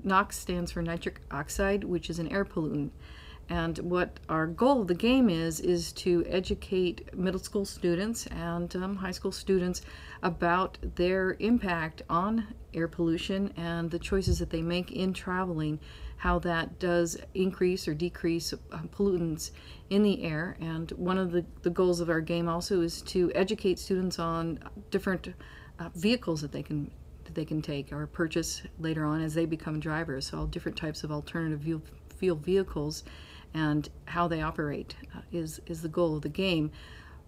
NOx stands for nitric oxide, which is an air pollutant. And what our goal of the game is to educate middle school students and high school students about their impact on air pollution and the choices that they make in traveling, how that does increase or decrease pollutants in the air. And one of the goals of our game also is to educate students on different vehicles that they can take or purchase later on as they become drivers. So all different types of alternative fuel vehicles and how they operate is the goal of the game.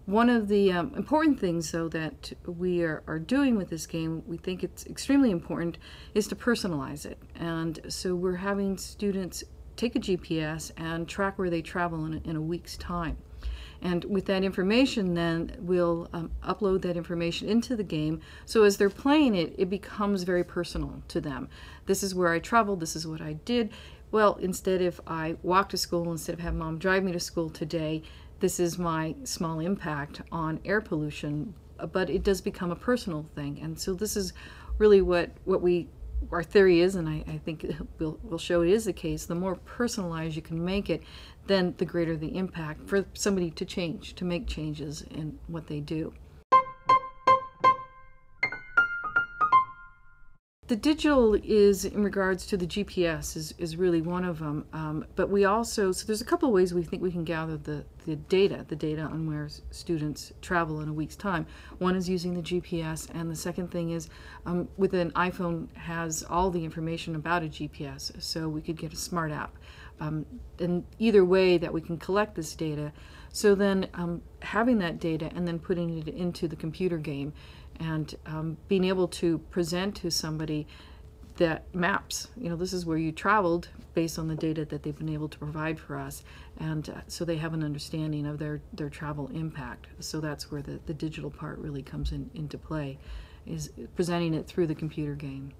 One of the important things, though, that we are doing with this game, we think it's extremely important, is to personalize it. And so we're having students take a GPS and track where they travel in a week's time. And with that information, then we'll upload that information into the game. So as they're playing it, it becomes very personal to them. This is where I traveled, this is what I did. Well, instead, if I walk to school, instead of having mom drive me to school today, this is my small impact on air pollution, but it does become a personal thing. And so this is really what our theory is, and I think we'll show it is the case. The more personalized you can make it, then the greater the impact for somebody to change, to make changes in what they do. The digital is, in regards to the GPS, is really one of them. But we also, so there's a couple of ways we think we can gather the data on where students travel in a week's time. One is using the GPS, and the second thing is with an iPhone has all the information about a GPS, so we could get a smart app. And either way that we can collect this data, so then having that data and then putting it into the computer game and being able to present to somebody that maps, this is where you traveled based on the data that they've been able to provide for us, and so they have an understanding of their travel impact. So that's where the digital part really comes into play, is presenting it through the computer game.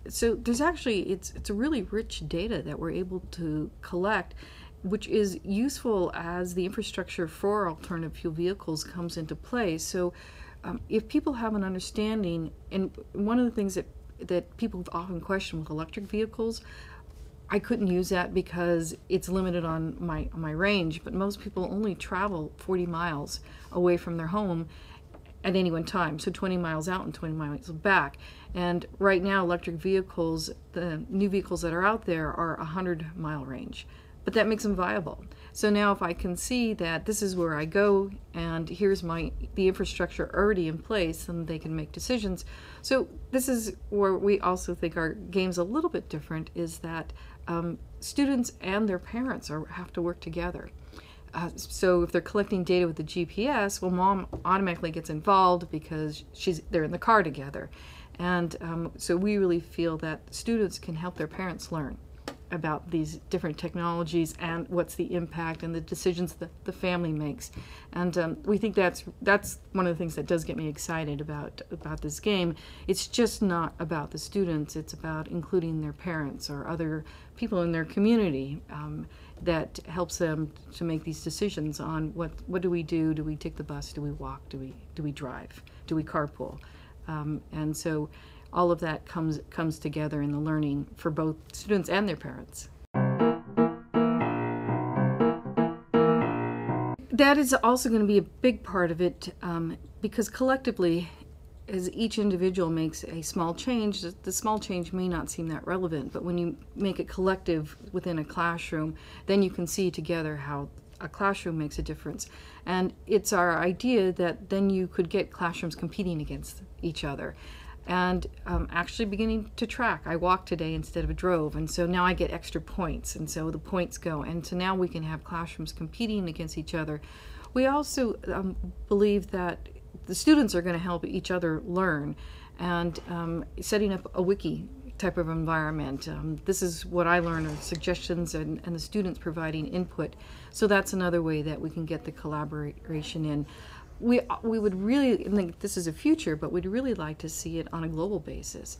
So there's actually, it's a really rich data that we're able to collect, which is useful as the infrastructure for alternative fuel vehicles comes into play. So if people have an understanding, and one of the things that people have often questioned with electric vehicles, I couldn't use that because it's limited on my range, but most people only travel 40 miles away from their home at any one time, so 20 miles out and 20 miles back. And right now, electric vehicles, the new vehicles that are out there, are 100-mile range. But that makes them viable. So now if I can see that this is where I go and here's the infrastructure already in place, then they can make decisions. So this is where we also think our game's a little bit different, is that students and their parents have to work together. So if they're collecting data with the GPS, well, mom automatically gets involved because they're in the car together. And so we really feel that students can help their parents learn about these different technologies and what's the impact and the decisions that the family makes. And we think that's one of the things that does get me excited about this game. It's just not about the students, it's about including their parents or other people in their community that helps them to make these decisions on what do we do? Do we take the bus? Do we walk? Do we drive? Do we carpool? And so all of that comes together in the learning for both students and their parents. That is also going to be a big part of it, because collectively, as each individual makes a small change, the small change may not seem that relevant, but when you make it collective within a classroom, then you can see together how a classroom makes a difference. And it's our idea that then you could get classrooms competing against each other. And actually beginning to track. I walked today instead of drove, and so now I get extra points, and so the points go. And so now we can have classrooms competing against each other. We also believe that the students are going to help each other learn, and setting up a wiki type of environment. This is what I learned, are suggestions, and the students providing input. So that's another way that we can get the collaboration in. We would really think this is a future, but we'd really like to see it on a global basis.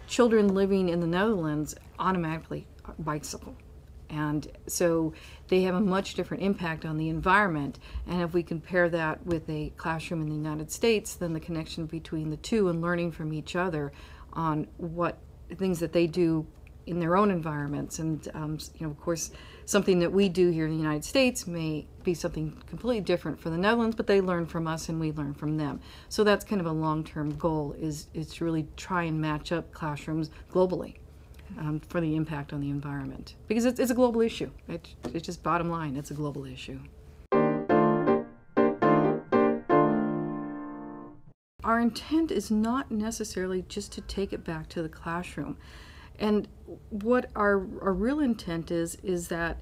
Children living in the Netherlands automatically bicycle, And so they have a much different impact on the environment. And if we compare that with a classroom in the United States, then the connection between the two and learning from each other on what things that they do in their own environments. And, of course, something that we do here in the United States may be something completely different for the Netherlands, but they learn from us and we learn from them. So that's kind of a long-term goal, is to really try and match up classrooms globally for the impact on the environment. Because it's a global issue. It's just bottom line, it's a global issue. Our intent is not necessarily just to take it back to the classroom. And what our real intent is that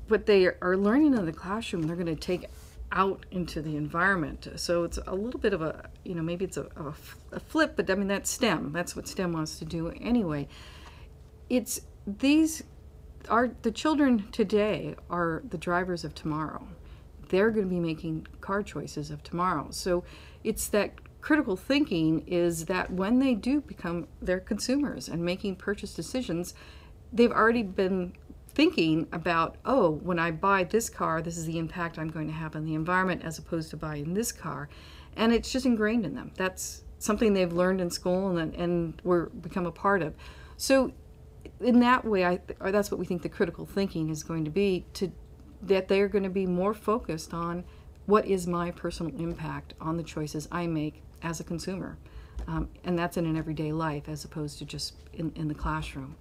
what they are learning in the classroom, they're going to take out into the environment. So it's a little bit of a, maybe it's a flip, but I mean, that's STEM. That's what STEM wants to do anyway. The children today are the drivers of tomorrow. They're going to be making car choices of tomorrow. So it's that critical thinking is that when they do become their consumers and making purchase decisions, they've already been thinking about, oh, when I buy this car, this is the impact I'm going to have on the environment as opposed to buying this car. And it's just ingrained in them. That's something they've learned in school and we're become a part of. So in that way, that's what we think the critical thinking is going to be, that they're going to be more focused on what is my personal impact on the choices I make as a consumer. And that's in an everyday life as opposed to just in the classroom.